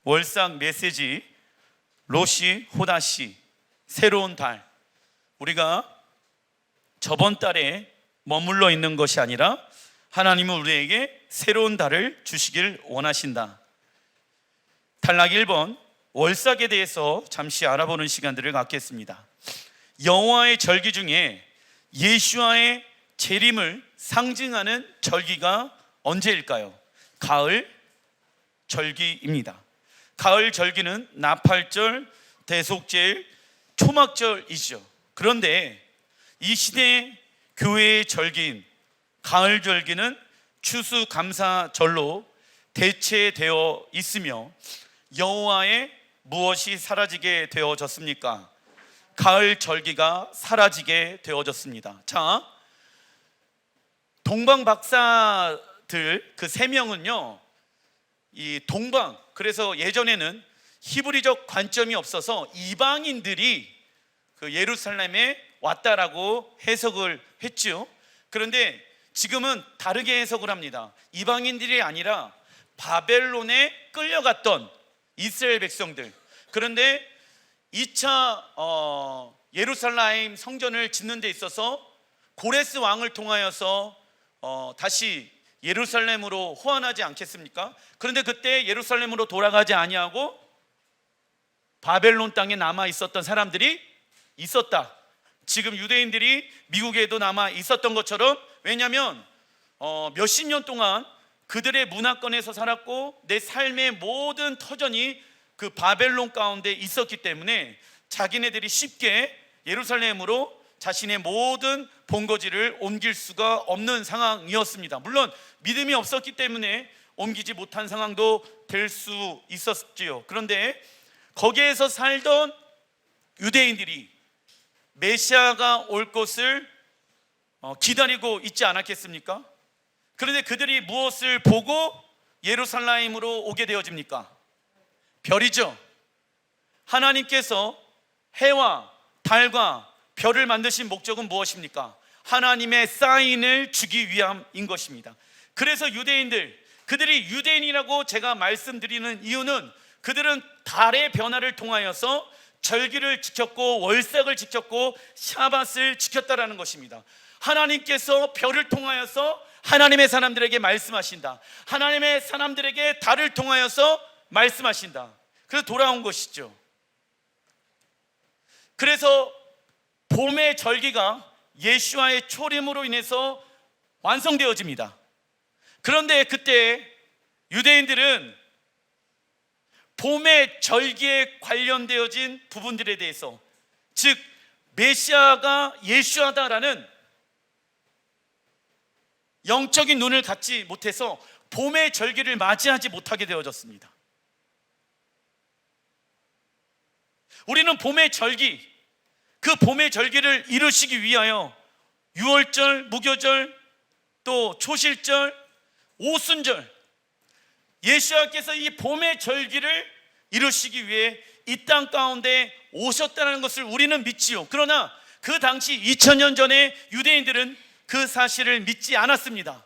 월삭 메시지 로시 호다시 새로운 달, 우리가 저번 달에 머물러 있는 것이 아니라 하나님은 우리에게 새로운 달을 주시길 원하신다. 단락 1번 월삭에 대해서 잠시 알아보는 시간들을 갖겠습니다. 여호와의 절기 중에 예수와의 재림을 상징하는 절기가 언제일까요? 가을 절기입니다. 가을 절기는 나팔절, 대속절, 초막절이죠. 그런데 이 시대의 교회의 절기인 가을 절기는 추수감사절로 대체되어 있으며, 여호와의 무엇이 사라지게 되어졌습니까? 가을 절기가 사라지게 되어졌습니다. 자, 동방 박사들 그 세 명은요, 이 동방, 그래서 예전에는 히브리적 관점이 없어서 이방인들이 그 예루살렘에 왔다라고 해석을 했죠. 그런데 지금은 다르게 해석을 합니다. 이방인들이 아니라 바벨론에 끌려갔던 이스라엘 백성들. 그런데 2차 예루살렘 성전을 짓는 데 있어서 고레스 왕을 통하여서 다시 예루살렘으로 호환하지 않겠습니까? 그런데 그때 예루살렘으로 돌아가지 아니하고 바벨론 땅에 남아 있었던 사람들이 있었다. 지금 유대인들이 미국에도 남아 있었던 것처럼, 왜냐하면 몇십 년 동안 그들의 문화권에서 살았고 내 삶의 모든 터전이 그 바벨론 가운데 있었기 때문에 자기네들이 쉽게 예루살렘으로 자신의 모든 본거지를 옮길 수가 없는 상황이었습니다. 물론 믿음이 없었기 때문에 옮기지 못한 상황도 될 수 있었지요. 그런데 거기에서 살던 유대인들이 메시아가 올 것을 기다리고 있지 않았겠습니까? 그런데 그들이 무엇을 보고 예루살렘으로 오게 되어집니까? 별이죠. 하나님께서 해와 달과 별을 만드신 목적은 무엇입니까? 하나님의 사인을 주기 위함인 것입니다. 그래서 유대인들, 그들이 유대인이라고 제가 말씀드리는 이유는 그들은 달의 변화를 통하여서 절기를 지켰고 월삭을 지켰고 샤밧을 지켰다라는 것입니다. 하나님께서 별을 통하여서 하나님의 사람들에게 말씀하신다. 하나님의 사람들에게 달을 통하여서 말씀하신다. 그래서 돌아온 것이죠. 그래서 봄의 절기가 예수와의 초림으로 인해서 완성되어집니다. 그런데 그때 유대인들은 봄의 절기에 관련되어진 부분들에 대해서, 즉 메시아가 예수하다라는 영적인 눈을 갖지 못해서 봄의 절기를 맞이하지 못하게 되어졌습니다. 우리는 봄의 절기, 그 봄의 절기를 이루시기 위하여 유월절, 무교절, 또 초실절, 오순절, 예수님께서 이 봄의 절기를 이루시기 위해 이 땅 가운데 오셨다는 것을 우리는 믿지요. 그러나 그 당시 2000년 전에 유대인들은 그 사실을 믿지 않았습니다.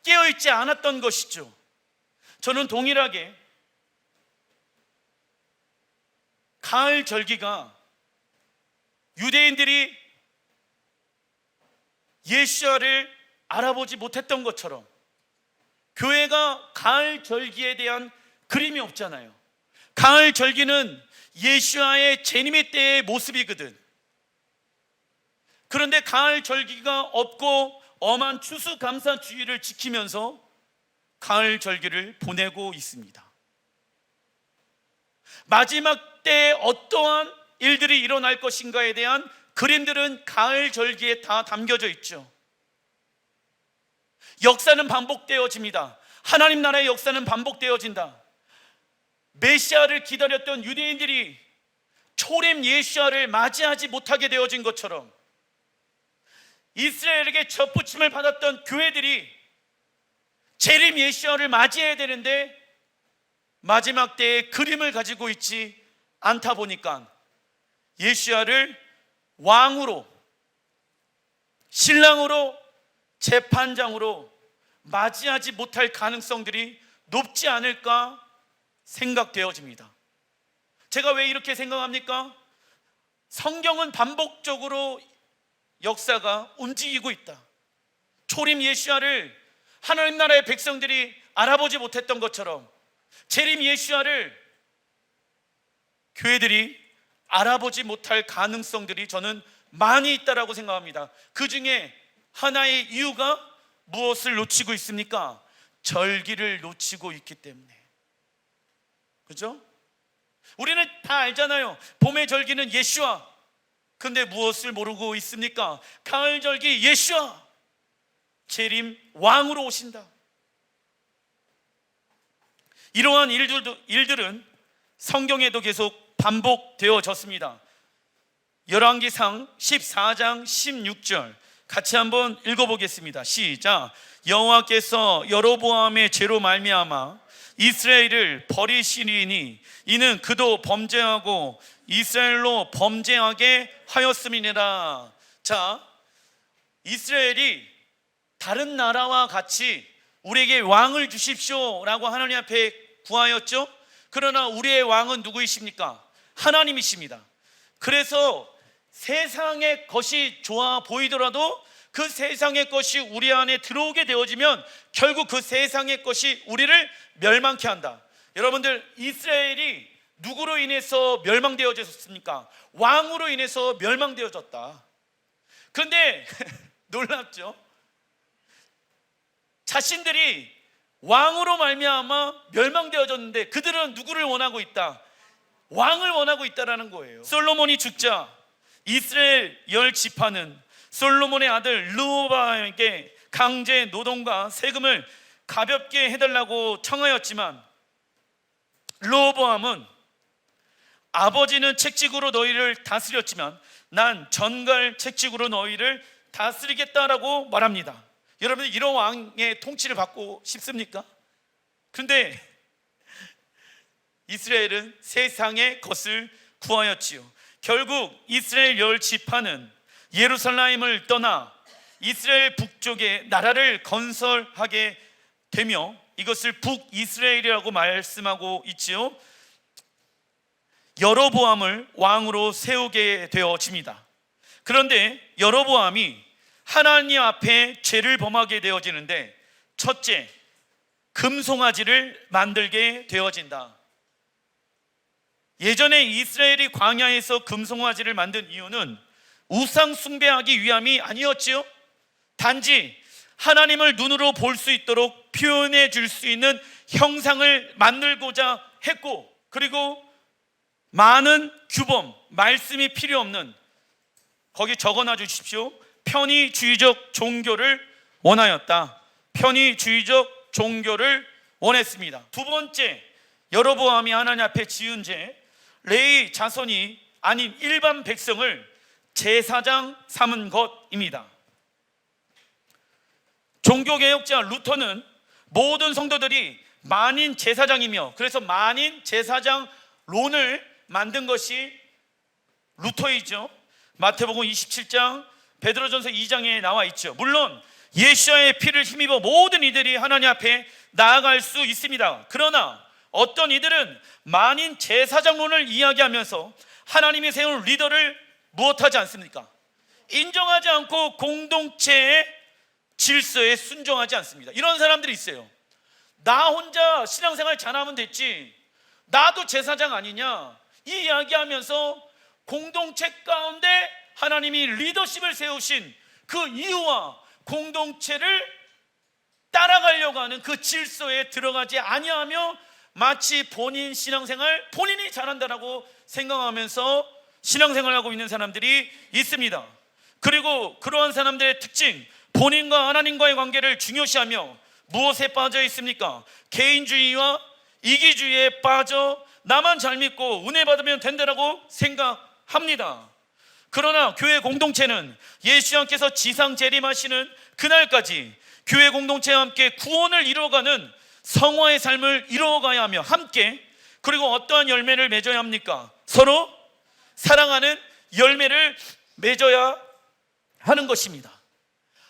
깨어있지 않았던 것이죠. 저는 동일하게 가을 절기가 유대인들이 예수를 알아보지 못했던 것처럼 교회가 가을 절기에 대한 그림이 없잖아요. 가을 절기는 예수와의 재림의 때의 모습이거든. 그런데 가을 절기가 없고 엄한 추수감사주의를 지키면서 가을 절기를 보내고 있습니다. 마지막 때에 어떠한 일들이 일어날 것인가에 대한 그림들은 가을 절기에 다 담겨져 있죠. 역사는 반복되어집니다. 하나님 나라의 역사는 반복되어진다. 메시아를 기다렸던 유대인들이 초림 예수아를 맞이하지 못하게 되어진 것처럼 이스라엘에게 접붙임을 받았던 교회들이 재림 예수아를 맞이해야 되는데 마지막 때의 그림을 가지고 있지 않다 보니까 예수아를 왕으로, 신랑으로, 재판장으로 맞이하지 못할 가능성들이 높지 않을까 생각되어집니다. 제가 왜 이렇게 생각합니까? 성경은 반복적으로 역사가 움직이고 있다. 초림 예수야를 하나님 나라의 백성들이 알아보지 못했던 것처럼 재림 예수야를 교회들이 알아보지 못할 가능성들이 저는 많이 있다라고 생각합니다. 그 중에 하나의 이유가 무엇을 놓치고 있습니까? 절기를 놓치고 있기 때문에. 그죠? 우리는 다 알잖아요. 봄의 절기는 예수와. 근데 무엇을 모르고 있습니까? 가을 절기 예수와. 재림 왕으로 오신다. 이러한 일들은 성경에도 계속 반복되어졌습니다. 열왕기상 14장 16절 같이 한번 읽어보겠습니다. 시작. 여호와께서 여로보암의 죄로 말미암아 이스라엘을 버리시리니 이는 그도 범죄하고 이스라엘로 범죄하게 하였음이니라. 자, 이스라엘이 다른 나라와 같이 우리에게 왕을 주십시오 라고 하나님 앞에 구하였죠. 그러나 우리의 왕은 누구이십니까? 하나님이십니다. 그래서 세상의 것이 좋아 보이더라도 그 세상의 것이 우리 안에 들어오게 되어지면 결국 그 세상의 것이 우리를 멸망케 한다. 여러분들, 이스라엘이 누구로 인해서 멸망되어졌습니까? 왕으로 인해서 멸망되어졌다. 그런데 놀랍죠? 자신들이 왕으로 말미암아 멸망되어졌는데 그들은 누구를 원하고 있다? 왕을 원하고 있다라는 거예요. 솔로몬이 죽자 이스라엘 10지파는 솔로몬의 아들 르호보암에게 강제 노동과 세금을 가볍게 해달라고 청하였지만 르호보암은 아버지는 책직으로 너희를 다스렸지만 난 전갈 책직으로 너희를 다스리겠다라고 말합니다. 여러분, 이런 왕의 통치를 받고 싶습니까? 그런데 이스라엘은 세상의 것을 구하였지요. 결국 이스라엘 10지파는 예루살렘을 떠나 이스라엘 북쪽에 나라를 건설하게 되며 이것을 북이스라엘이라고 말씀하고 있지요. 여로보암을 왕으로 세우게 되어집니다. 그런데 여로보암이 하나님 앞에 죄를 범하게 되어지는데 첫째, 금송아지를 만들게 되어진다. 예전에 이스라엘이 광야에서 금송아지를 만든 이유는 우상 숭배하기 위함이 아니었지요. 단지 하나님을 눈으로 볼 수 있도록 표현해 줄 수 있는 형상을 만들고자 했고, 그리고 많은 규범, 말씀이 필요 없는, 거기 적어놔 주십시오. 편의주의적 종교를 원하였다. 편의주의적 종교를 원했습니다. 두 번째, 여로보암이 하나님 앞에 지은 죄, 레위 자손이 아닌 일반 백성을 제사장 삼은 것입니다. 종교개혁자 루터는 모든 성도들이 만인 제사장이며, 그래서 만인 제사장론을 만든 것이 루터이죠. 마태복음 27장, 베드로전서 2장에 나와 있죠. 물론 예수와의 피를 힘입어 모든 이들이 하나님 앞에 나아갈 수 있습니다. 그러나 어떤 이들은 만인 제사장론을 이야기하면서 하나님이 세운 리더를 무엇하지 않습니까? 인정하지 않고 공동체의 질서에 순종하지 않습니다. 이런 사람들이 있어요. 나 혼자 신앙생활 잘하면 됐지, 나도 제사장 아니냐, 이 이야기하면서 공동체 가운데 하나님이 리더십을 세우신 그 이유와 공동체를 따라가려고 하는 그 질서에 들어가지 아니하며 마치 본인 신앙생활 본인이 잘한다라고 생각하면서 신앙생활하고 있는 사람들이 있습니다. 그리고 그러한 사람들의 특징, 본인과 하나님과의 관계를 중요시하며 무엇에 빠져 있습니까? 개인주의와 이기주의에 빠져 나만 잘 믿고 은혜 받으면 된다라고 생각합니다. 그러나 교회 공동체는 예수님께서 지상 재림하시는 그날까지 교회 공동체와 함께 구원을 이루어가는 성화의 삶을 이루어가야 하며, 함께, 그리고 어떠한 열매를 맺어야 합니까? 서로 사랑하는 열매를 맺어야 하는 것입니다.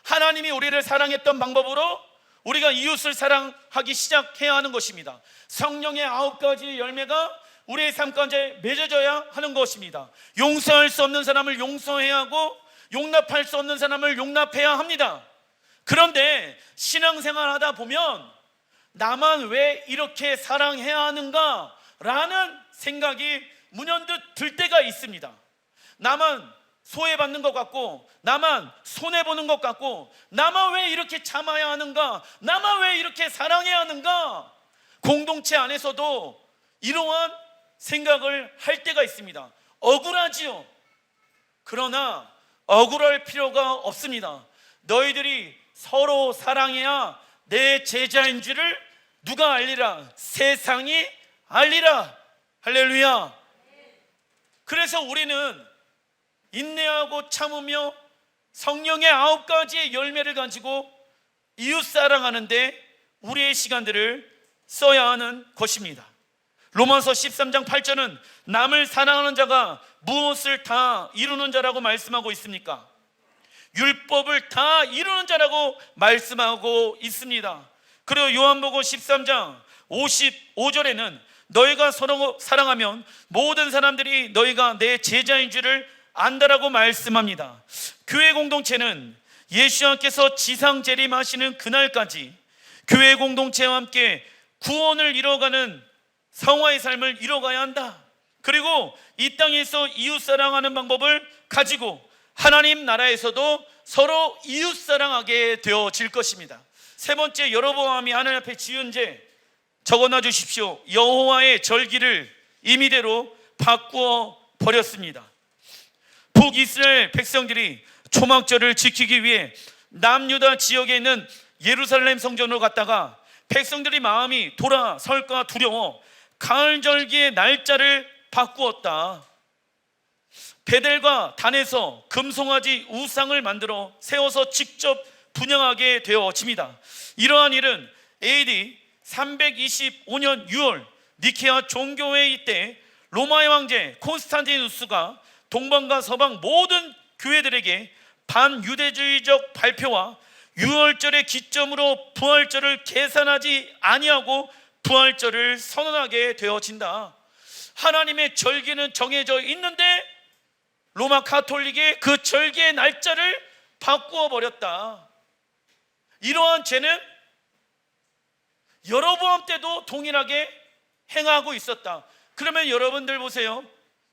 하나님이 우리를 사랑했던 방법으로 우리가 이웃을 사랑하기 시작해야 하는 것입니다. 성령의 9가지 열매가 우리의 삶 가운데 맺어져야 하는 것입니다. 용서할 수 없는 사람을 용서해야 하고 용납할 수 없는 사람을 용납해야 합니다. 그런데 신앙생활 하다 보면 나만 왜 이렇게 사랑해야 하는가 라는 생각이 문연듯 들 때가 있습니다. 나만 소외받는 것 같고, 나만 손해보는 것 같고, 나만 왜 이렇게 참아야 하는가, 나만 왜 이렇게 사랑해야 하는가. 공동체 안에서도 이러한 생각을 할 때가 있습니다. 억울하지요. 그러나 억울할 필요가 없습니다. 너희들이 서로 사랑해야 내 제자인 줄을 누가 알리라? 세상이 알리라. 할렐루야. 그래서 우리는 인내하고 참으며 성령의 9가지의 열매를 가지고 이웃 사랑하는데 우리의 시간들을 써야 하는 것입니다. 로마서 13장 8절은 남을 사랑하는 자가 무엇을 다 이루는 자라고 말씀하고 있습니까? 율법을 다 이루는 자라고 말씀하고 있습니다. 그리고 요한복음 13장 55절에는 너희가 서로 사랑하면 모든 사람들이 너희가 내 제자인 줄을 안다라고 말씀합니다. 교회 공동체는 예수님께서 지상 재림하시는 그날까지 교회 공동체와 함께 구원을 이뤄가는 성화의 삶을 이뤄가야 한다. 그리고 이 땅에서 이웃 사랑하는 방법을 가지고 하나님 나라에서도 서로 이웃 사랑하게 되어질 것입니다. 세 번째, 여로보암이 하나님 앞에 지은 죄 적어놔 주십시오. 여호와의 절기를 임의대로 바꾸어 버렸습니다. 북이스라엘 백성들이 초막절을 지키기 위해 남유다 지역에 있는 예루살렘 성전으로 갔다가 백성들이 마음이 돌아설까 두려워 가을절기의 날짜를 바꾸었다. 베델과 단에서 금송아지 우상을 만들어 세워서 직접 분향하게 되어집니다. 이러한 일은 AD 325년 6월 니케아 종교회의 때 로마의 황제 콘스탄티누스가 동방과 서방 모든 교회들에게 반유대주의적 발표와 유월절의 기점으로 부활절을 계산하지 아니하고 부활절을 선언하게 되어진다. 하나님의 절기는 정해져 있는데 로마 가톨릭이 그 절기의 날짜를 바꾸어 버렸다. 이러한 죄는 여로보암 때도 동일하게 행하고 있었다. 그러면 여러분들 보세요.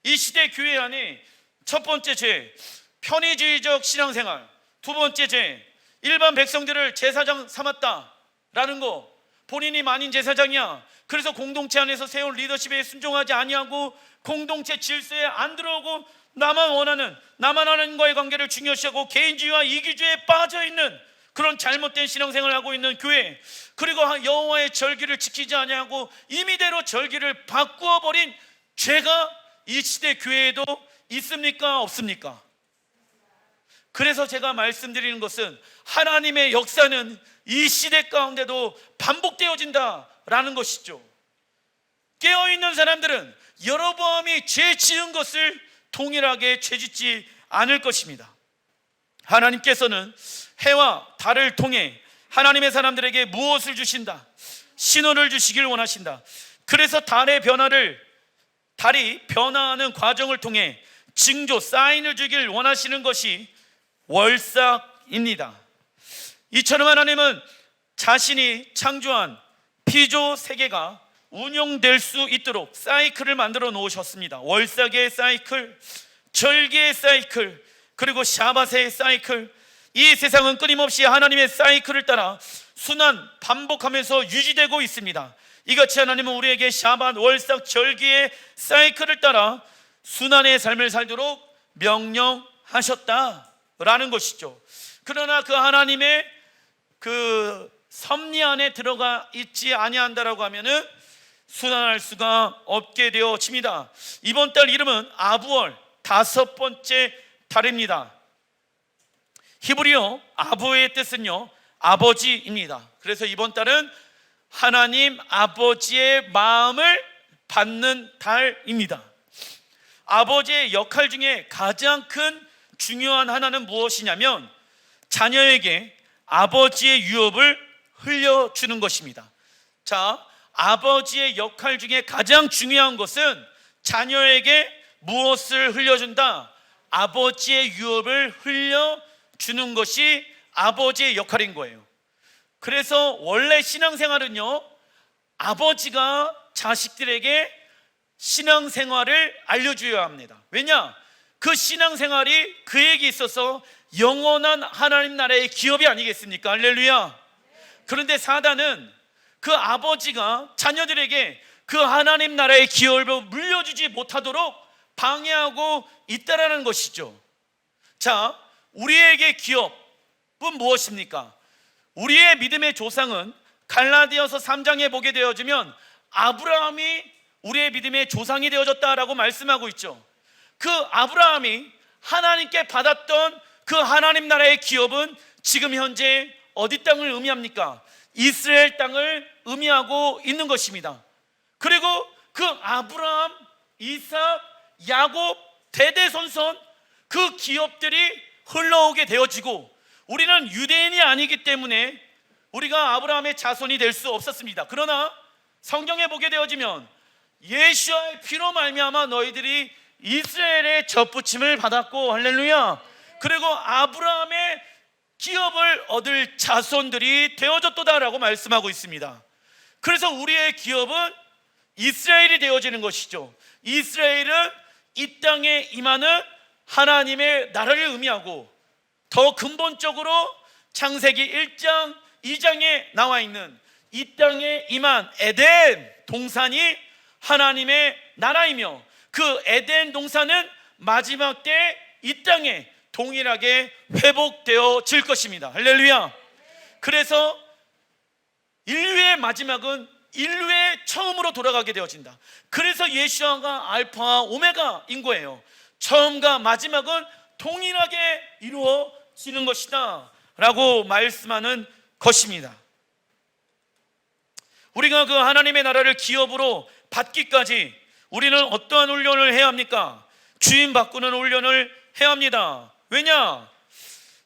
이 시대 교회 안에 첫 번째 죄, 편의주의적 신앙생활. 두 번째 죄, 일반 백성들을 제사장 삼았다라는 거. 본인이 만인 제사장이야. 그래서 공동체 안에서 세운 리더십에 순종하지 아니하고 공동체 질서에 안 들어오고 나만 원하는, 나만 하나님과의 관계를 중요시하고 개인주의와 이기주의에 빠져있는 그런 잘못된 신앙생활을 하고 있는 교회. 그리고 여호와의 절기를 지키지 아니하고 임의대로 절기를 바꾸어버린 죄가 이 시대 교회에도 있습니까? 없습니까? 그래서 제가 말씀드리는 것은 하나님의 역사는 이 시대 가운데도 반복되어진다라는 것이죠. 깨어있는 사람들은 여로보암이 죄 지은 것을 동일하게 죄짓지 않을 것입니다. 하나님께서는 해와 달을 통해 하나님의 사람들에게 무엇을 주신다? 신호를 주시길 원하신다. 그래서 달이 변화하는 과정을 통해 징조, 사인을 주길 원하시는 것이 월삭입니다. 이처럼 하나님은 자신이 창조한 피조 세계가 운용될 수 있도록 사이클을 만들어 놓으셨습니다. 월삭의 사이클, 절기의 사이클, 그리고 샤밧의 사이클. 이 세상은 끊임없이 하나님의 사이클을 따라 순환 반복하면서 유지되고 있습니다. 이같이 하나님은 우리에게 샤밧, 월삭, 절기의 사이클을 따라 순환의 삶을 살도록 명령하셨다라는 것이죠. 그러나 그 하나님의 그 섭리 안에 들어가 있지 아니한다라고 하면은 순환할 수가 없게 되어집니다. 이번 달 이름은 아부월, 5번째 달입니다. 히브리어 아부의 뜻은요, 아버지입니다. 그래서 이번 달은 하나님 아버지의 마음을 받는 달입니다. 아버지의 역할 중에 가장 큰 중요한 하나는 무엇이냐면 자녀에게 아버지의 유업을 흘려주는 것입니다. 자, 아버지의 역할 중에 가장 중요한 것은 자녀에게 무엇을 흘려준다? 아버지의 유업을 흘려주는 것이 아버지의 역할인 거예요. 그래서 원래 신앙생활은요, 아버지가 자식들에게 신앙생활을 알려줘야 합니다. 왜냐? 그 신앙생활이 그에게 있어서 영원한 하나님 나라의 기업이 아니겠습니까? 할렐루야. 그런데 사단은 그 아버지가 자녀들에게 그 하나님 나라의 기업을 물려주지 못하도록 방해하고 있다라는 것이죠. 자, 우리에게 기업은 무엇입니까? 우리의 믿음의 조상은 갈라디아서 3장에 보게 되어지면 아브라함이 우리의 믿음의 조상이 되어졌다라고 말씀하고 있죠. 그 아브라함이 하나님께 받았던 그 하나님 나라의 기업은 지금 현재 어디 땅을 의미합니까? 이스라엘 땅을 의미하고 있는 것입니다. 그리고 그 아브라함, 이삭, 야곱 대대손손 그 기업들이 흘러오게 되어지고, 우리는 유대인이 아니기 때문에 우리가 아브라함의 자손이 될 수 없었습니다. 그러나 성경에 보게 되어지면 예수와의 피로 말미암아 너희들이 이스라엘의 젖붙임을 받았고, 할렐루야. 그리고 아브라함의 기업을 얻을 자손들이 되어졌도다라고 말씀하고 있습니다. 그래서 우리의 기업은 이스라엘이 되어지는 것이죠. 이스라엘은 이 땅에 임하는 하나님의 나라를 의미하고, 더 근본적으로 창세기 1장 2장에 나와 있는 이 땅에 임한 에덴 동산이 하나님의 나라이며, 그 에덴 동산은 마지막 때 이 땅에 동일하게 회복되어질 것입니다. 할렐루야. 그래서 인류의 마지막은 인류의 처음으로 돌아가게 되어진다. 그래서 예수와가 알파와 오메가인 거예요. 처음과 마지막은 동일하게 이루어지는 것이다 라고 말씀하는 것입니다. 우리가 그 하나님의 나라를 기업으로 받기까지 우리는 어떠한 훈련을 해야 합니까? 주인 바꾸는 훈련을 해야 합니다. 왜냐?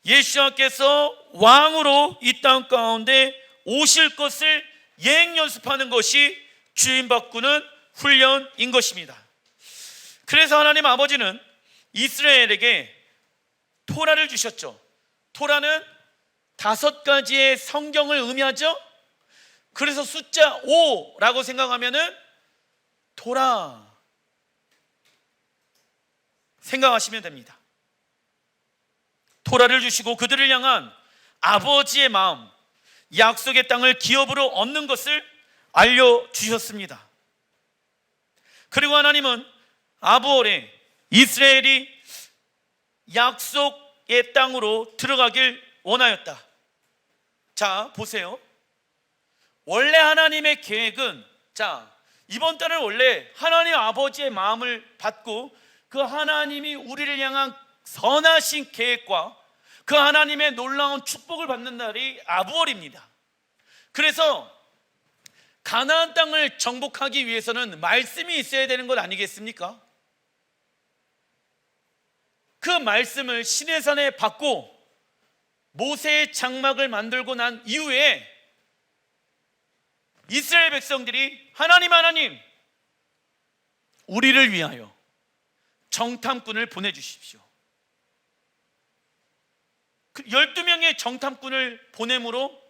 예수님께서 왕으로 이 땅 가운데 오실 것을 예행 연습하는 것이 주인 바꾸는 훈련인 것입니다. 그래서 하나님 아버지는 이스라엘에게 토라를 주셨죠. 토라는 5가지의 성경을 의미하죠. 그래서 숫자 5라고 생각하면은 토라 생각하시면 됩니다. 토라를 주시고 그들을 향한 아버지의 마음, 약속의 땅을 기업으로 얻는 것을 알려주셨습니다. 그리고 하나님은 아브올에 이스라엘이 약속의 땅으로 들어가길 원하였다. 자, 보세요. 원래 하나님의 계획은, 자, 이번 달은 원래 하나님 아버지의 마음을 받고 그 하나님이 우리를 향한 선하신 계획과 그 하나님의 놀라운 축복을 받는 날이 아브월입니다. 그래서 가나안 땅을 정복하기 위해서는 말씀이 있어야 되는 것 아니겠습니까? 그 말씀을 시내산에 받고 모세의 장막을 만들고 난 이후에 이스라엘 백성들이 하나님 우리를 위하여 정탐꾼을 보내주십시오. 12명의 정탐꾼을 보냄으로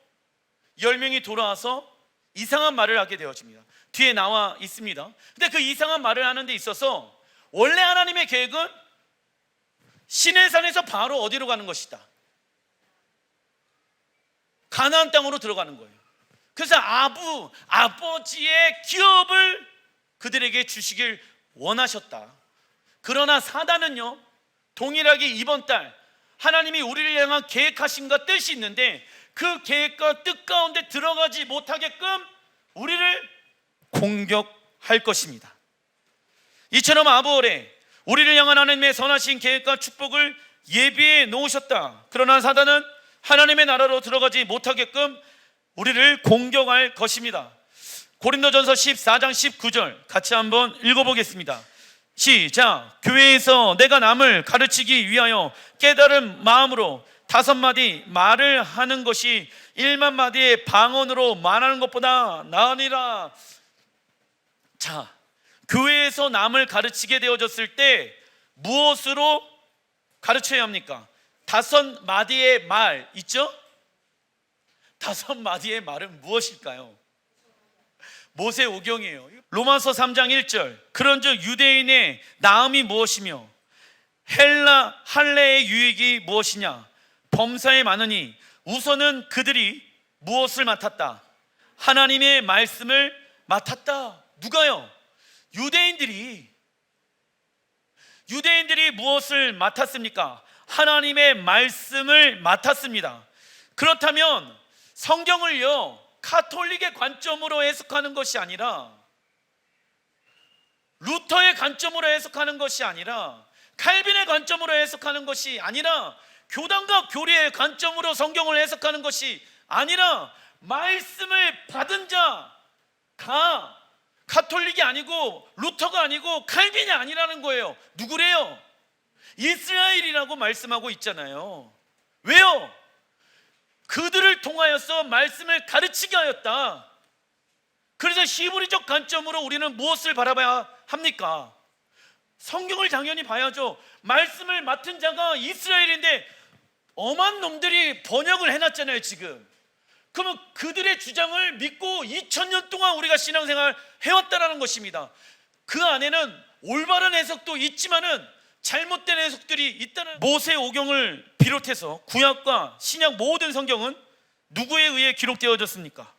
10명이 돌아와서 이상한 말을 하게 되어집니다. 뒤에 나와 있습니다. 근데 그 이상한 말을 하는 데 있어서 원래 하나님의 계획은 시내산에서 바로 어디로 가는 것이다? 가나안 땅으로 들어가는 거예요. 그래서 아버지의 기업을 그들에게 주시길 원하셨다. 그러나 사단은요, 동일하게 이번 달 하나님이 우리를 향한 계획하심과 뜻이 있는데 그 계획과 뜻 가운데 들어가지 못하게끔 우리를 공격할 것입니다. 이처럼 아브월에 우리를 향한 하나님의 선하신 계획과 축복을 예비해 놓으셨다. 그러나 사단은 하나님의 나라로 들어가지 못하게끔 우리를 공격할 것입니다. 고린도전서 14장 19절 같이 한번 읽어보겠습니다. 시작. 교회에서 내가 남을 가르치기 위하여 깨달은 마음으로 5마디 말을 하는 것이 1만 마디의 방언으로 말하는 것보다 나으니라. 자, 교회에서 남을 가르치게 되어졌을 때 무엇으로 가르쳐야 합니까? 5마디의 말 있죠? 5마디의 말은 무엇일까요? 모세오경이에요. 로마서 3장 1절, 그런즉 유대인의 나음이 무엇이며 할례의 유익이 무엇이냐? 범사에 많으니 우선은 그들이 무엇을 맡았다? 하나님의 말씀을 맡았다. 누가요? 유대인들이 무엇을 맡았습니까? 하나님의 말씀을 맡았습니다. 그렇다면 성경을요, 가톨릭의 관점으로 해석하는 것이 아니라, 루터의 관점으로 해석하는 것이 아니라, 칼빈의 관점으로 해석하는 것이 아니라, 교단과 교리의 관점으로 성경을 해석하는 것이 아니라, 말씀을 받은 자가 가톨릭이 아니고 루터가 아니고 칼빈이 아니라는 거예요. 누구래요? 이스라엘이라고 말씀하고 있잖아요. 왜요? 그들을 통하여서 말씀을 가르치게 하였다. 그래서 히브리적 관점으로 우리는 무엇을 바라봐야 합니까? 성경을 당연히 봐야죠. 말씀을 맡은 자가 이스라엘인데 엄한 놈들이 번역을 해놨잖아요 지금. 그러면 그들의 주장을 믿고 2000년 동안 우리가 신앙생활 해왔다는 것입니다. 그 안에는 올바른 해석도 있지만은 잘못된 해석들이 있다는. 모세오경을 비롯해서 구약과 신약 모든 성경은 누구에 의해 기록되어졌습니까?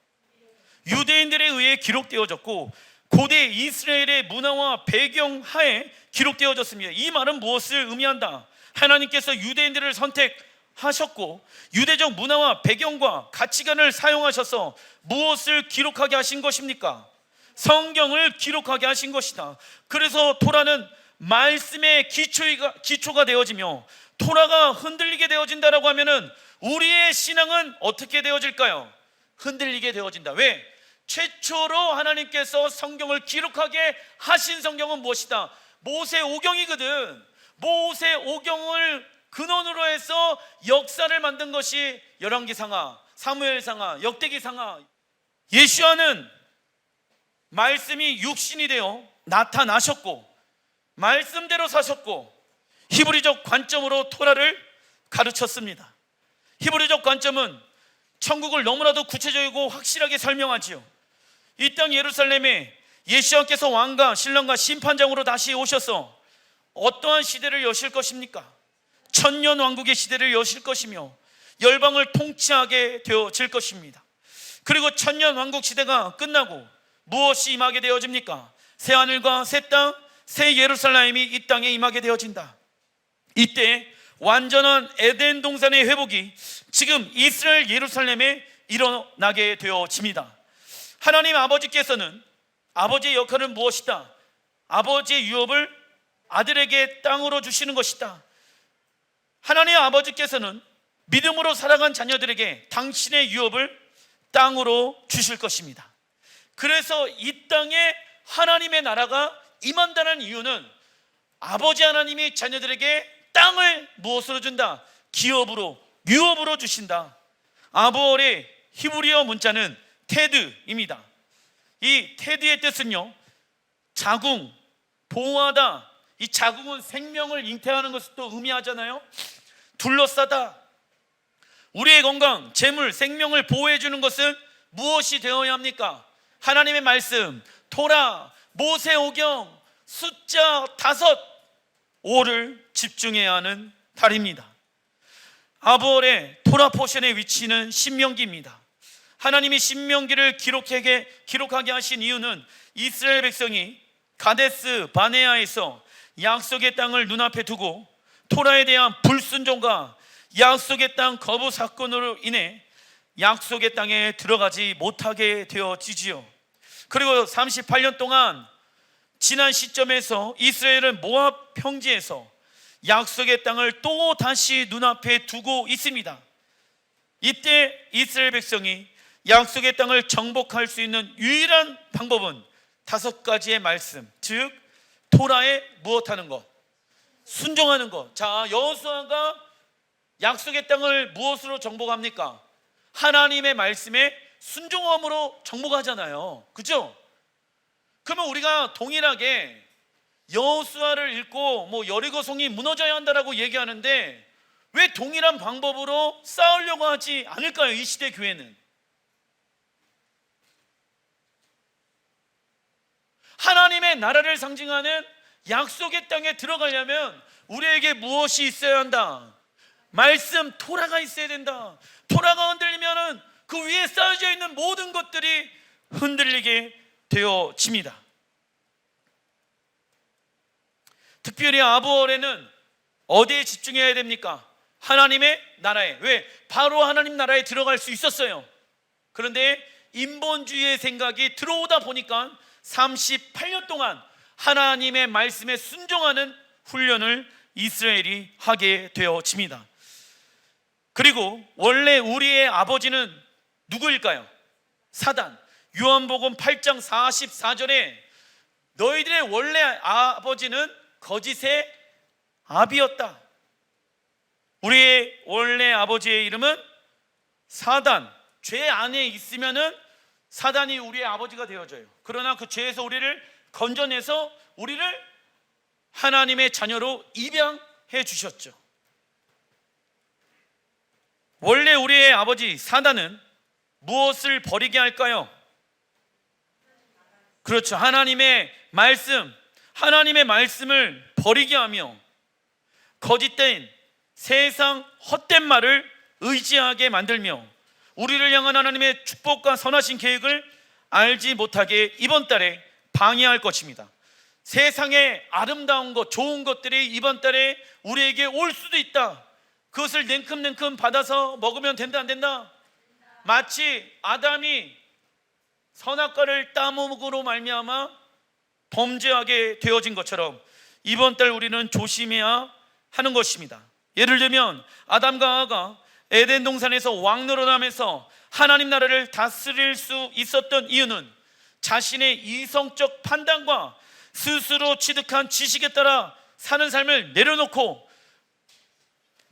유대인들에 의해 기록되어졌고 고대 이스라엘의 문화와 배경 하에 기록되어졌습니다. 이 말은 무엇을 의미한다? 하나님께서 유대인들을 선택하셨고 유대적 문화와 배경과 가치관을 사용하셔서 무엇을 기록하게 하신 것입니까? 성경을 기록하게 하신 것이다. 그래서 토라는 말씀의 기초가 되어지며 토라가 흔들리게 되어진다라고 하면은 우리의 신앙은 어떻게 되어질까요? 흔들리게 되어진다. 왜? 최초로 하나님께서 성경을 기록하게 하신 성경은 무엇이다? 모세오경이거든. 모세오경을 근원으로 해서 역사를 만든 것이 열왕기상하, 사무엘상하, 역대기상하. 예수와는 말씀이 육신이 되어 나타나셨고 말씀대로 사셨고 히브리적 관점으로 토라를 가르쳤습니다. 히브리적 관점은 천국을 너무나도 구체적이고 확실하게 설명하지요. 이 땅 예루살렘에 예수와께서 왕과 신랑과 심판장으로 다시 오셔서 어떠한 시대를 여실 것입니까? 천년 왕국의 시대를 여실 것이며 열방을 통치하게 되어질 것입니다. 그리고 천년 왕국 시대가 끝나고 무엇이 임하게 되어집니까? 새하늘과 새 땅, 새 예루살렘이 이 땅에 임하게 되어진다. 이때 완전한 에덴 동산의 회복이 지금 이스라엘 예루살렘에 일어나게 되어집니다. 하나님 아버지께서는 아버지의 역할은 무엇이다? 아버지의 유업을 아들에게 땅으로 주시는 것이다. 하나님 아버지께서는 믿음으로 살아간 자녀들에게 당신의 유업을 땅으로 주실 것입니다. 그래서 이 땅에 하나님의 나라가 임한다는 이유는 아버지 하나님이 자녀들에게 땅을 무엇으로 준다? 기업으로, 유업으로 주신다. 아보월의 히브리어 문자는 테드입니다. 이 테드의 뜻은요, 자궁, 보호하다. 이 자궁은 생명을 잉태하는 것을 또 의미하잖아요. 둘러싸다. 우리의 건강, 재물, 생명을 보호해 주는 것은 무엇이 되어야 합니까? 하나님의 말씀, 토라, 모세오경, 숫자 5를 집중해야 하는 달입니다. 아보월의 토라 포션의 위치는 신명기입니다. 하나님이 신명기를 기록하게 하신 이유는 이스라엘 백성이 가데스 바네아에서 약속의 땅을 눈앞에 두고 토라에 대한 불순종과 약속의 땅 거부 사건으로 인해 약속의 땅에 들어가지 못하게 되어지지요. 그리고 38년 동안 지난 시점에서 이스라엘은 모압 평지에서 약속의 땅을 또 다시 눈앞에 두고 있습니다. 이때 이스라엘 백성이 약속의 땅을 정복할 수 있는 유일한 방법은 5가지의 말씀, 즉 토라에 무엇하는 것? 순종하는 것. 자, 여호수아가 약속의 땅을 무엇으로 정복합니까? 하나님의 말씀에 순종함으로 정복하잖아요. 그죠? 그러면 우리가 동일하게 여호수아를 읽고 여리고성이 무너져야 한다라고 얘기하는데 왜 동일한 방법으로 싸우려고 하지 않을까요? 이 시대 교회는 하나님의 나라를 상징하는 약속의 땅에 들어가려면 우리에게 무엇이 있어야 한다? 말씀, 토라가 있어야 된다. 토라가 흔들리면 그 위에 쌓여져 있는 모든 것들이 흔들리게 되어집니다. 특별히 아부월에는 어디에 집중해야 됩니까? 하나님의 나라에. 왜? 바로 하나님 나라에 들어갈 수 있었어요. 그런데 인본주의의 생각이 들어오다 보니까 38년 동안 하나님의 말씀에 순종하는 훈련을 이스라엘이 하게 되어집니다. 그리고 원래 우리의 아버지는 누구일까요? 사단. 요한복음 8장 44절에 너희들의 원래 아버지는 거짓의 아비였다. 우리의 원래 아버지의 이름은 사단. 죄 안에 있으면은 사단이 우리의 아버지가 되어져요. 그러나 그 죄에서 우리를 건져내서 우리를 하나님의 자녀로 입양해 주셨죠. 원래 우리의 아버지 사단은 무엇을 버리게 할까요? 그렇죠. 하나님의 말씀을 버리게 하며 거짓된 세상 헛된 말을 의지하게 만들며 우리를 향한 하나님의 축복과 선하신 계획을 알지 못하게 이번 달에 방해할 것입니다. 세상의 아름다운 것, 좋은 것들이 이번 달에 우리에게 올 수도 있다. 그것을 냉큼냉큼 받아서 먹으면 된다, 안 된다? 마치 아담이 선악과를 따먹음으로 말미암아 범죄하게 되어진 것처럼 이번 달 우리는 조심해야 하는 것입니다. 예를 들면 아담과 하와가 에덴 동산에서 왕노릇하면서 하나님 나라를 다스릴 수 있었던 이유는 자신의 이성적 판단과 스스로 취득한 지식에 따라 사는 삶을 내려놓고,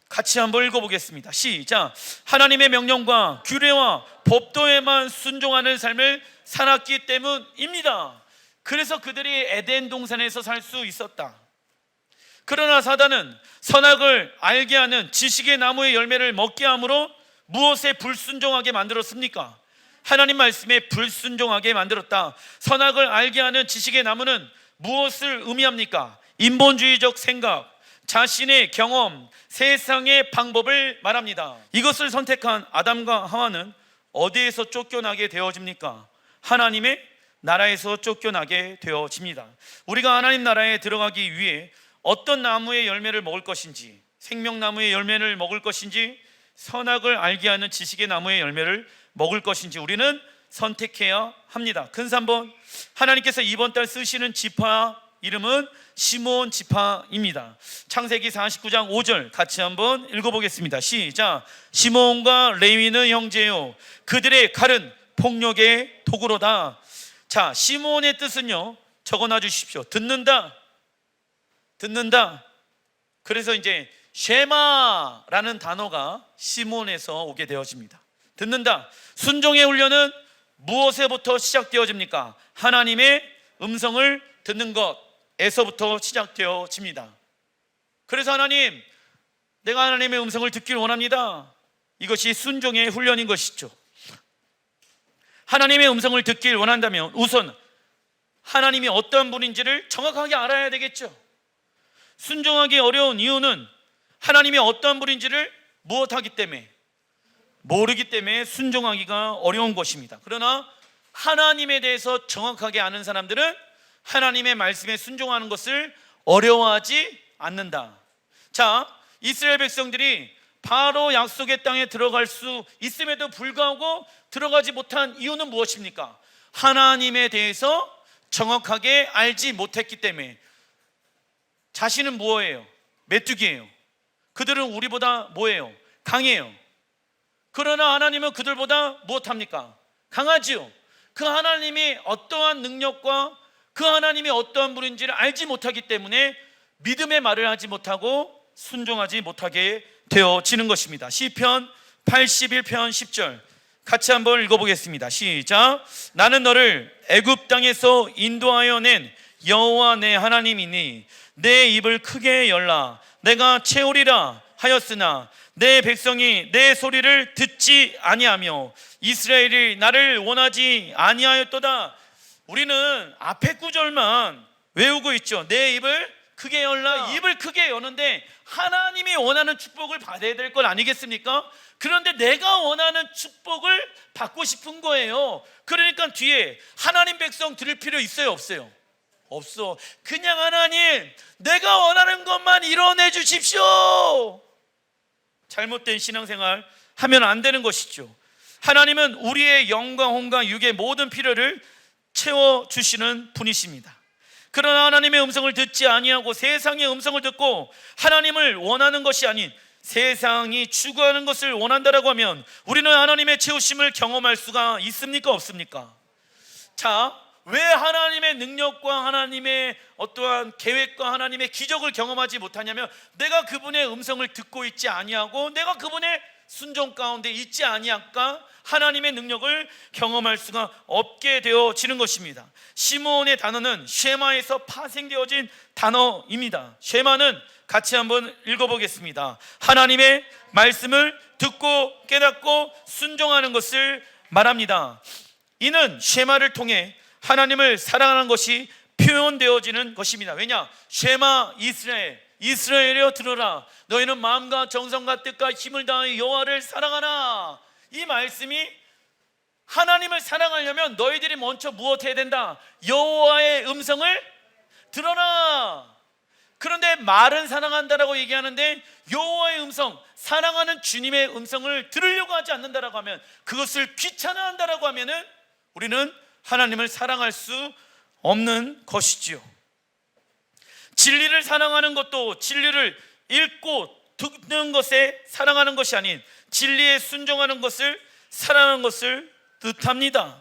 같이 한번 읽어보겠습니다. 시작. 하나님의 명령과 규례와 법도에만 순종하는 삶을 살았기 때문입니다. 그래서 그들이 에덴 동산에서 살 수 있었다. 그러나 사단은 선악을 알게 하는 지식의 나무의 열매를 먹게 함으로 무엇에 불순종하게 만들었습니까? 하나님 말씀에 불순종하게 만들었다. 선악을 알게 하는 지식의 나무는 무엇을 의미합니까? 인본주의적 생각, 자신의 경험, 세상의 방법을 말합니다. 이것을 선택한 아담과 하와는 어디에서 쫓겨나게 되어집니까? 하나님의 나라에서 쫓겨나게 되어집니다. 우리가 하나님 나라에 들어가기 위해 어떤 나무의 열매를 먹을 것인지, 생명나무의 열매를 먹을 것인지, 선악을 알게 하는 지식의 나무의 열매를 먹을 것인지 우리는 선택해야 합니다. 큰 3번, 하나님께서 이번 달 쓰시는 지파 이름은 시므온 지파입니다. 창세기 49장 5절 같이 한번 읽어보겠습니다. 시작. 시므온과 레위는 형제요, 그들의 칼은 폭력의 도구로다. 자, 시므온의 뜻은요, 적어놔 주십시오. 듣는다. 그래서 이제 쉐마라는 단어가 시므온에서 오게 되어집니다. 듣는다. 순종의 훈련은 무엇에부터 시작되어집니까? 하나님의 음성을 듣는 것에서부터 시작되어집니다. 그래서 하나님, 내가 하나님의 음성을 듣기를 원합니다. 이것이 순종의 훈련인 것이죠. 하나님의 음성을 듣길 원한다면 우선 하나님이 어떤 분인지를 정확하게 알아야 되겠죠. 순종하기 어려운 이유는 하나님이 어떤 분인지를 무엇하기 때문에? 모르기 때문에 순종하기가 어려운 것입니다. 그러나 하나님에 대해서 정확하게 아는 사람들은 하나님의 말씀에 순종하는 것을 어려워하지 않는다. 자, 이스라엘 백성들이 바로 약속의 땅에 들어갈 수 있음에도 불구하고 들어가지 못한 이유는 무엇입니까? 하나님에 대해서 정확하게 알지 못했기 때문에. 자신은 뭐예요? 메뚜기예요. 그들은 우리보다 뭐예요? 강해요. 그러나 하나님은 그들보다 무엇합니까? 강하지요. 그 하나님이 어떠한 능력과 그 하나님이 어떠한 분인지를 알지 못하기 때문에 믿음의 말을 하지 못하고 순종하지 못하게 되어지는 것입니다. 시편 81편 10절 같이 한번 읽어보겠습니다. 시작. 나는 너를 애굽 땅에서 인도하여 낸 여호와 내 하나님이니 내 입을 크게 열라. 내가 채우리라 하였으나 내 백성이 내 소리를 듣지 아니하며 이스라엘이 나를 원하지 아니하였도다. 우리는 앞에 구절만 외우고 있죠. 내 입을 크게 열라. 입을 크게 여는데 하나님이 원하는 축복을 받아야 될 건 아니겠습니까? 그런데 내가 원하는 축복을 받고 싶은 거예요. 그러니까 뒤에 하나님 백성 들을 필요 있어요, 없어요? 없어. 그냥 하나님, 내가 원하는 것만 이뤄내 주십시오. 잘못된 신앙생활 하면 안 되는 것이죠. 하나님은 우리의 영과 혼과 육의 모든 필요를 채워주시는 분이십니다. 그러나 하나님의 음성을 듣지 아니하고 세상의 음성을 듣고 하나님을 원하는 것이 아닌 세상이 추구하는 것을 원한다라고 하면 우리는 하나님의 채우심을 경험할 수가 있습니까, 없습니까? 자, 왜 하나님의 능력과 하나님의 어떠한 계획과 하나님의 기적을 경험하지 못하냐면 내가 그분의 음성을 듣고 있지 아니하고 내가 그분의 순종 가운데 있지 아니할까 하나님의 능력을 경험할 수가 없게 되어지는 것입니다. 시므온의 단어는 쉐마에서 파생되어진 단어입니다. 쉐마는 같이 한번 읽어보겠습니다. 하나님의 말씀을 듣고 깨닫고 순종하는 것을 말합니다. 이는 쉐마를 통해 하나님을 사랑하는 것이 표현되어지는 것입니다. 왜냐? 쉐마 이스라엘, 이스라엘이여 들어라. 너희는 마음과 정성과 뜻과 힘을 다하여 여호와를 사랑하라. 이 말씀이 하나님을 사랑하려면 너희들이 먼저 무엇 해야 된다? 여호와의 음성을 들어라. 그런데 말은 사랑한다라고 얘기하는데 여호와의 음성, 사랑하는 주님의 음성을 들으려고 하지 않는다라고 하면, 그것을 귀찮아한다라고 하면은 우리는 하나님을 사랑할 수 없는 것이지요. 진리를 사랑하는 것도 진리를 읽고 듣는 것에 사랑하는 것이 아닌 진리에 순종하는 것을 사랑하는 것을 뜻합니다.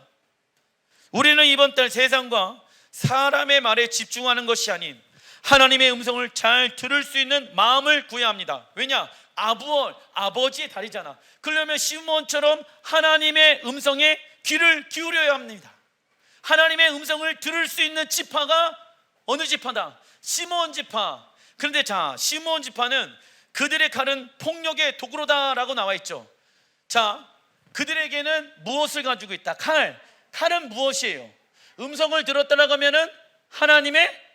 우리는 이번 달 세상과 사람의 말에 집중하는 것이 아닌 하나님의 음성을 잘 들을 수 있는 마음을 구해야 합니다. 왜냐? 아부월, 아버지의 달이잖아. 그러려면 시므온처럼 하나님의 음성에 귀를 기울여야 합니다. 하나님의 음성을 들을 수 있는 지파가 어느 지파다? 시므온 지파. 그런데 자, 시므온 지파는 그들의 칼은 폭력의 도구로다라고 나와 있죠. 자, 그들에게는 무엇을 가지고 있다? 칼은 무엇이에요? 음성을 들었다라고 하면은 하나님의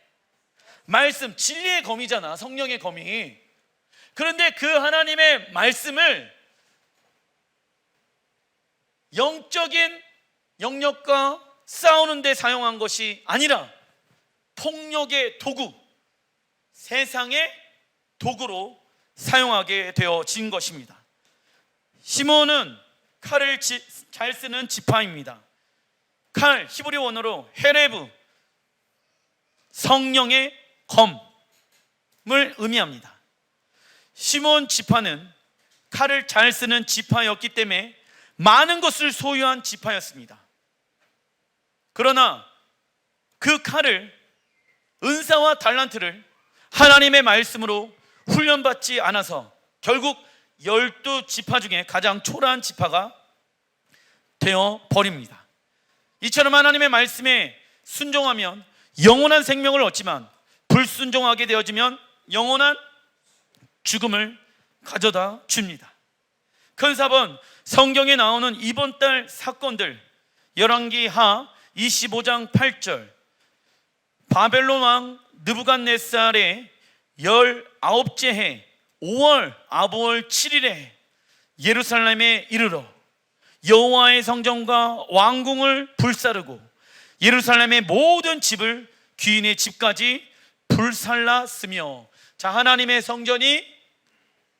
말씀, 진리의 검이잖아. 성령의 검이. 그런데 그 하나님의 말씀을 영적인 영역과 싸우는 데 사용한 것이 아니라 폭력의 도구, 세상의 도구로 사용하게 되어진 것입니다. 시므온은 칼을 잘 쓰는 지파입니다. 칼, 히브리 원어로 헤레브, 성령의 검을 의미합니다. 시므온 지파는 칼을 잘 쓰는 지파였기 때문에 많은 것을 소유한 지파였습니다. 그러나 그 칼을, 은사와 달란트를 하나님의 말씀으로 훈련받지 않아서 결국 12지파 중에 가장 초라한 지파가 되어버립니다. 이처럼 하나님의 말씀에 순종하면 영원한 생명을 얻지만 불순종하게 되어지면 영원한 죽음을 가져다 줍니다. 큰 4번, 성경에 나오는 이번 달 사건들, 열왕기하 25장 8절, 바벨론 왕 느부갓네살의 19째 해 5월 아부월 7일에 예루살렘에 이르러 여호와의 성전과 왕궁을 불사르고 예루살렘의 모든 집을 귀인의 집까지 불살랐으며. 자, 하나님의 성전이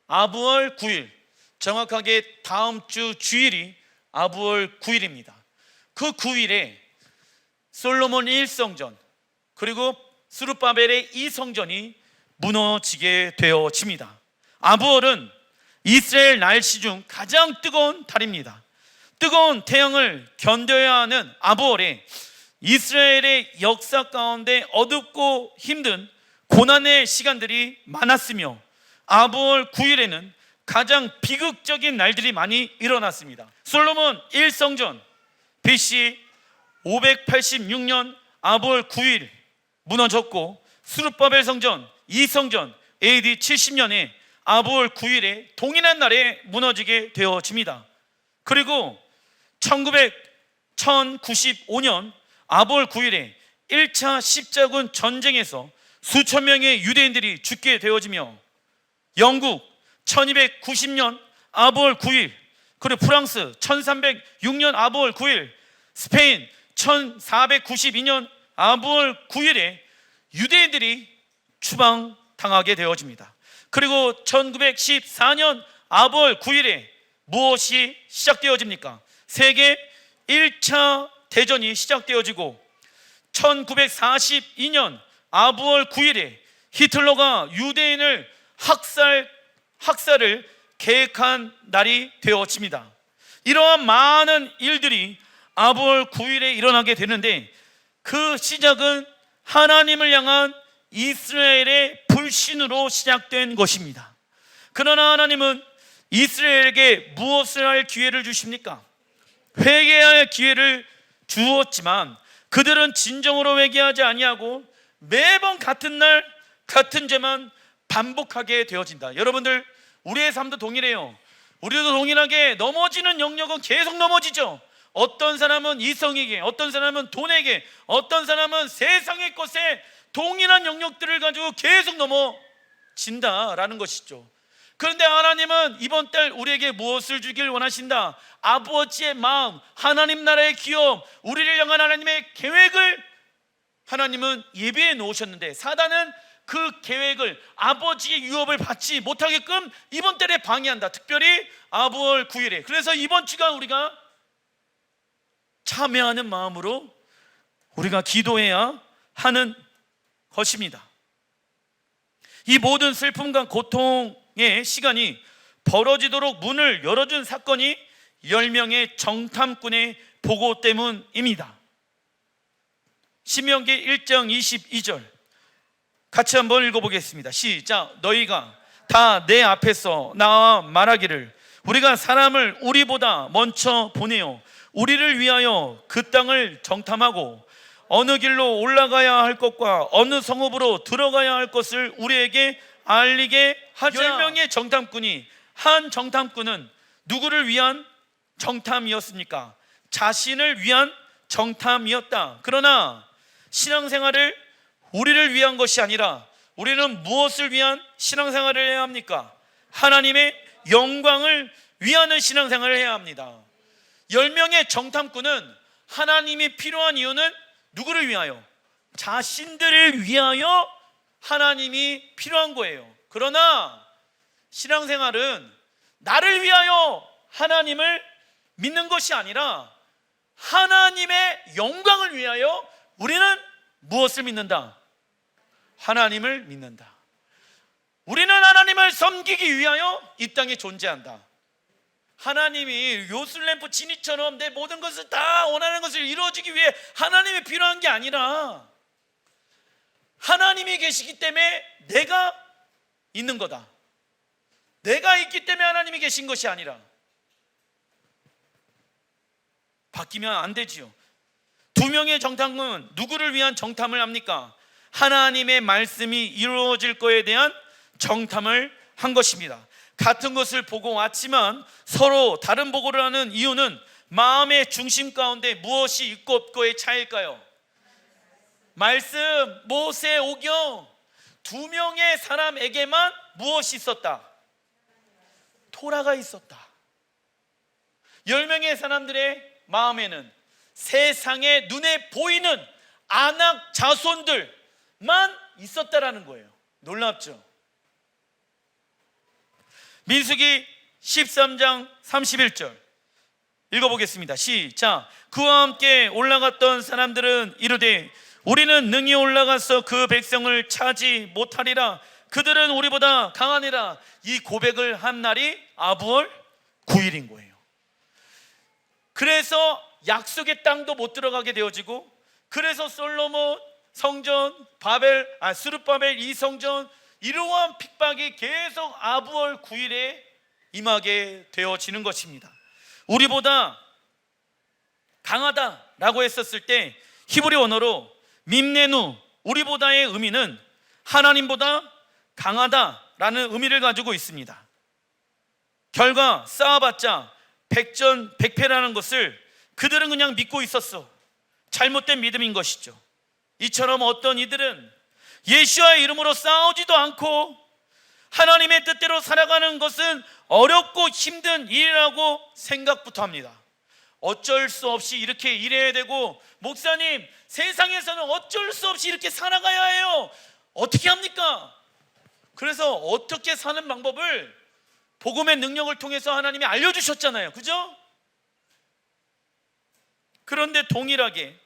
아부월 9일, 정확하게 다음 주 주일이 아부월 9일입니다. 그 9일에 솔로몬 1성전 그리고 스룹바벨의 2성전이 무너지게 되어집니다. 아부월은 이스라엘 날씨 중 가장 뜨거운 달입니다. 뜨거운 태양을 견뎌야 하는 아부월에 이스라엘의 역사 가운데 어둡고 힘든 고난의 시간들이 많았으며 아부월 9일에는 가장 비극적인 날들이 많이 일어났습니다. 솔로몬 1성전 BC 586년 아볼 9일 무너졌고, 스룹바벨 성전 2성전 AD 70년에 아볼 9일에 동일한 날에 무너지게 되어집니다. 그리고 1095년 아볼 9일에 1차 십자군 전쟁에서 수천 명의 유대인들이 죽게 되어지며, 영국 1290년 아볼 9일, 그리고 프랑스 1306년 아볼 9일, 스페인 1492년 아볼 9일에 유대인들이 추방당하게 되어집니다. 그리고 1914년 아볼 9일에 무엇이 시작되어집니까? 세계 1차 대전이 시작되어지고, 1942년 아볼 9일에 히틀러가 유대인을 학살을 계획한 날이 되어집니다. 이러한 많은 일들이 아볼 9일에 일어나게 되는데, 그 시작은 하나님을 향한 이스라엘의 불신으로 시작된 것입니다. 그러나 하나님은 이스라엘에게 무엇을 할 기회를 주십니까? 회개할 기회를 주었지만 그들은 진정으로 회개하지 아니하고 매번 같은 날 같은 죄만 반복하게 되어진다. 여러분들, 우리의 삶도 동일해요. 우리도 동일하게 넘어지는 영역은 계속 넘어지죠. 어떤 사람은 이성에게, 어떤 사람은 돈에게, 어떤 사람은 세상의 것에 동일한 영역들을 가지고 계속 넘어진다라는 것이죠. 그런데 하나님은 이번 달 우리에게 무엇을 주길 원하신다? 아버지의 마음, 하나님 나라의 기업, 우리를 향한 하나님의 계획을 하나님은 예비해 놓으셨는데, 사단은 그 계획을, 아버지의 유업을 받지 못하게끔 이번 달에 방해한다. 특별히 아볼 9일에. 그래서 이번 주간 우리가 참여하는 마음으로 우리가 기도해야 하는 것입니다. 이 모든 슬픔과 고통의 시간이 벌어지도록 문을 열어준 사건이 10명의 정탐꾼의 보고 때문입니다. 신명기 1장 22절 같이 한번 읽어보겠습니다. 시작. 너희가 다 내 앞에서 나와 말하기를, 우리가 사람을 우리보다 먼저 보내어 우리를 위하여 그 땅을 정탐하고 어느 길로 올라가야 할 것과 어느 성읍으로 들어가야 할 것을 우리에게 알리게 하자. 10명의 정탐꾼이, 한 정탐꾼은 누구를 위한 정탐이었습니까? 자신을 위한 정탐이었다. 그러나 신앙생활을 우리를 위한 것이 아니라 우리는 무엇을 위한 신앙생활을 해야 합니까? 하나님의 영광을 위하는 신앙생활을 해야 합니다. 10명의 정탐꾼은 하나님이 필요한 이유는 누구를 위하여? 자신들을 위하여 하나님이 필요한 거예요. 그러나 신앙생활은 나를 위하여 하나님을 믿는 것이 아니라 하나님의 영광을 위하여 우리는 무엇을 믿는다? 하나님을 믿는다. 우리는 하나님을 섬기기 위하여 이 땅에 존재한다. 하나님이 요술램프 진이처럼 내 모든 것을 다 원하는 것을 이루어지기 위해 하나님이 필요한 게 아니라 하나님이 계시기 때문에 내가 있는 거다. 내가 있기 때문에 하나님이 계신 것이 아니라. 바뀌면 안 되지요. 2명의 정탐꾼은 누구를 위한 정탐을 합니까? 하나님의 말씀이 이루어질 거에 대한 정탐을 한 것입니다. 같은 것을 보고 왔지만 서로 다른 보고를 하는 이유는 마음의 중심 가운데 무엇이 있고 없고의 차이일까요? 말씀, 모세, 오경. 2명의 사람에게만 무엇이 있었다? 토라가 있었다. 10명의 사람들의 마음에는 세상에 눈에 보이는 안악 자손들만 있었다라는 거예요. 놀랍죠? 민수기 13장 31절 읽어보겠습니다. 시작. 그와 함께 올라갔던 사람들은 이르되 우리는 능히 올라가서 그 백성을 차지 못하리라. 그들은 우리보다 강하니라. 이 고백을 한 날이 아부월 9일인 거예요. 그래서 약속의 땅도 못 들어가게 되어지고, 그래서 솔로몬 성전, 스룹바벨 2성전, 이러한 핍박이 계속 아부월 9일에 임하게 되어지는 것입니다. 우리보다 강하다라고 했었을 때 히브리 언어로 밈네누, 우리보다의 의미는 하나님보다 강하다라는 의미를 가지고 있습니다. 결과 싸워봤자 백전백패라는 것을 그들은 그냥 믿고 있었어. 잘못된 믿음인 것이죠. 이처럼 어떤 이들은 예수와의 이름으로 싸우지도 않고 하나님의 뜻대로 살아가는 것은 어렵고 힘든 일이라고 생각부터 합니다. 어쩔 수 없이 이렇게 일해야 되고, 목사님 세상에서는 어쩔 수 없이 이렇게 살아가야 해요. 어떻게 합니까? 그래서 어떻게 사는 방법을 복음의 능력을 통해서 하나님이 알려주셨잖아요. 그죠? 그런데 동일하게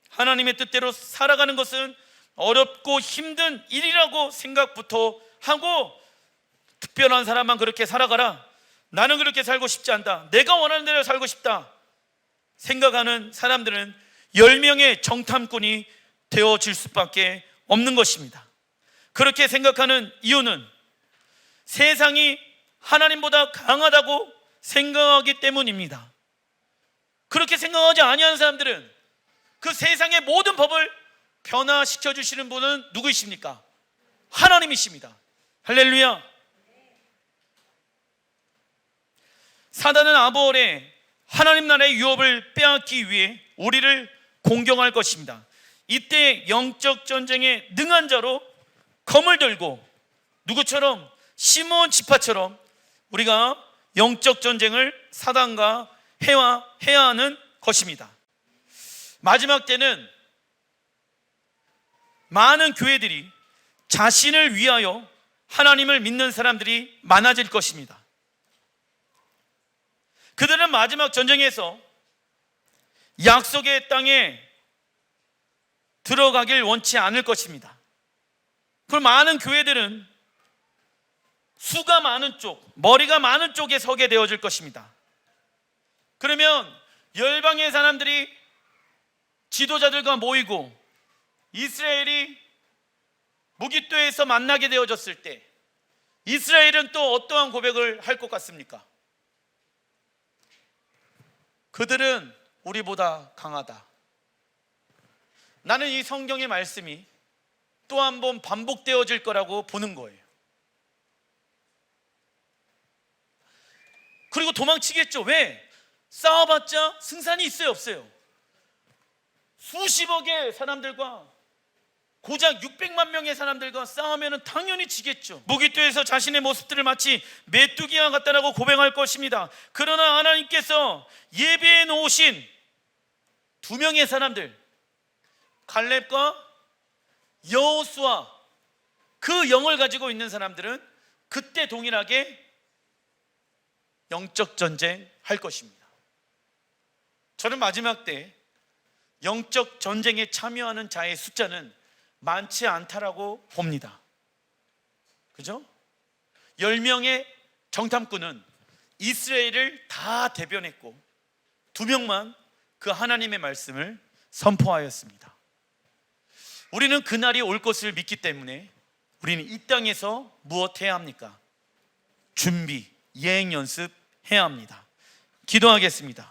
하나님의 뜻대로 살아가는 것은 어렵고 힘든 일이라고 생각부터 하고, 특별한 사람만 그렇게 살아가라, 나는 그렇게 살고 싶지 않다, 내가 원하는 대로 살고 싶다 생각하는 사람들은 10명의 정탐꾼이 되어질 수밖에 없는 것입니다. 그렇게 생각하는 이유는 세상이 하나님보다 강하다고 생각하기 때문입니다. 그렇게 생각하지 아니하는 사람들은 그 세상의 모든 법을 변화시켜 주시는 분은 누구이십니까? 하나님이십니다. 할렐루야. 사단은 아볼의 하나님 나라의 유업을 빼앗기 위해 우리를 공경할 것입니다. 이때 영적 전쟁에 능한 자로 검을 들고, 누구처럼? 시몬 지파처럼 우리가 영적 전쟁을 사단과 해야 하는 것입니다. 마지막 때는 많은 교회들이 자신을 위하여 하나님을 믿는 사람들이 많아질 것입니다. 그들은 마지막 전쟁에서 약속의 땅에 들어가길 원치 않을 것입니다. 그럼 많은 교회들은 수가 많은 쪽, 머리가 많은 쪽에 서게 되어질 것입니다. 그러면 열방의 사람들이 지도자들과 모이고 이스라엘이 무기토에서 만나게 되어졌을 때 이스라엘은 또 어떠한 고백을 할 것 같습니까? 그들은 우리보다 강하다. 나는 이 성경의 말씀이 또 한 번 반복되어질 거라고 보는 거예요. 그리고 도망치겠죠. 왜? 싸워봤자 승산이 있어요, 없어요? 수십억의 사람들과 고작 600만 명의 사람들과 싸우면 당연히 지겠죠. 무기토에서 자신의 모습들을 마치 메뚜기와 같다라고 고백할 것입니다. 그러나 하나님께서 예배해 놓으신 2명의 사람들, 갈렙과 여호수아, 그 영을 가지고 있는 사람들은 그때 동일하게 영적 전쟁 할 것입니다. 저는 마지막 때 영적 전쟁에 참여하는 자의 숫자는 많지 않다라고 봅니다. 그죠? 10명의 정탐꾼은 이스라엘을 다 대변했고 2명만 그 하나님의 말씀을 선포하였습니다. 우리는 그날이 올 것을 믿기 때문에 우리는 이 땅에서 무엇 해야 합니까? 준비, 예행 연습 해야 합니다. 기도하겠습니다.